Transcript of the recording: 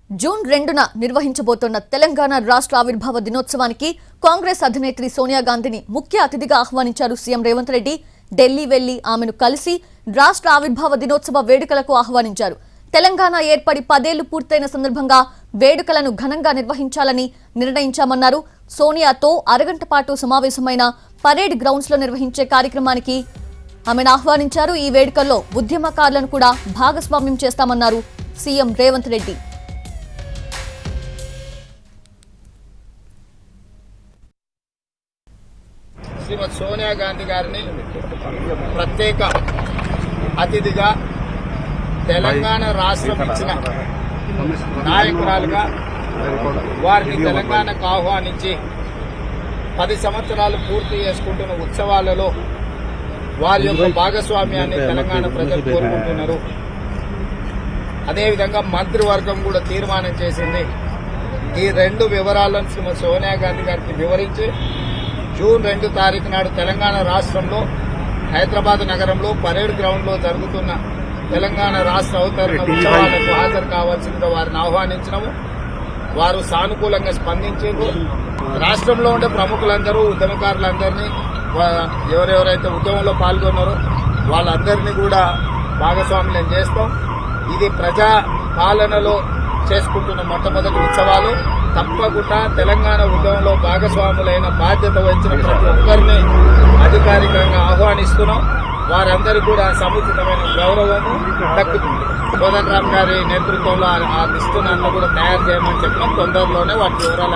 June 2న నిర్వహించబోతున్న Telangana రాష్ట్ర ఆవిర్భావ దినోత్సవానికి కాంగ్రెస్ అధినేత్రి సోనియా గాంధీని ముఖ్య అతిథిగా ఆహ్వానించారు సీఎం రేవంత్ రెడ్డి. ఢిల్లీ వెళ్లి ఆమెను కలిసి రాష్ట్ర ఆవిర్భావ దినోత్సవ వేడుకలకు ఆహ్వానించారు. తెలంగాణ ఏర్పడి 10 ఏళ్లు పూర్తయిన సందర్భంగా వేడుకలను ఘనంగా నిర్వహించాలని నిర్ణయించామన్నారు. సోనియాతో అరగంట పాటు సమావేశమైన పరేడ్ గ్రౌండ్స్ లో నిర్వహించే కార్యక్రమానికి ఆమెను ఆహ్వానించారు. ఈ వేడుకల్లో ఉద్యమకారులను కూడా భాగస్వామ్యం చేస్తామన్నారు సీఎం రేవంత్ రెడ్డి. శ్రీమతి సోనియా గాంధీ గారిని ప్రత్యేక అతిథిగా తెలంగాణ రాష్ట్రం ఇచ్చిన నాయకురాలుగా వారిని తెలంగాణకు ఆహ్వానించి 10 సంవత్సరాలు పూర్తి చేసుకుంటున్న ఉత్సవాలలో వారి యొక్క భాగస్వామ్యాన్ని తెలంగాణ ప్రజలు కోరుకుంటున్నారు. అదేవిధంగా మంత్రివర్గం కూడా తీర్మానం చేసింది. ఈ 2 వివరాలను శ్రీమతి సోనియా గాంధీ గారికి వివరించి జూన్ 2 తారీఖు నాడు తెలంగాణ రాష్ట్రంలో హైదరాబాద్ నగరంలో పరేడ్ గ్రౌండ్ లో జరుగుతున్న తెలంగాణ రాష్ట్ర అవతరణ ఉత్సవాలకు హాజరు కావాల్సిందిగా వారిని ఆహ్వానించినాము. వారు సానుకూలంగా స్పందించారు. రాష్ట్రంలో ఉండే ప్రముఖులందరూ ఉద్యమకారులందరినీ ఎవరెవరైతే ఉద్యమంలో పాల్గొన్నారో వాళ్ళందరినీ కూడా భాగస్వామ్యం చేస్తాం. ఇది ప్రజా పాలనలో చేసుకుంటున్న మొట్టమొదటి ఉత్సవాలు. తప్పకుండా తెలంగాణ ఉద్యమంలో భాగస్వాములైన బాధ్యత వహించిన ప్రతి ఒక్కరిని అధికారికంగా ఆహ్వానిస్తున్నాం. వారందరికీ కూడా సముచితమైన గౌరవము దక్కుతుంది. కోదండరామ్ గారి నేతృత్వంలో ఆ లిస్టును కూడా తయారు చేయమని చెప్పినాం. తొందరలోనే వాటి వివరాలు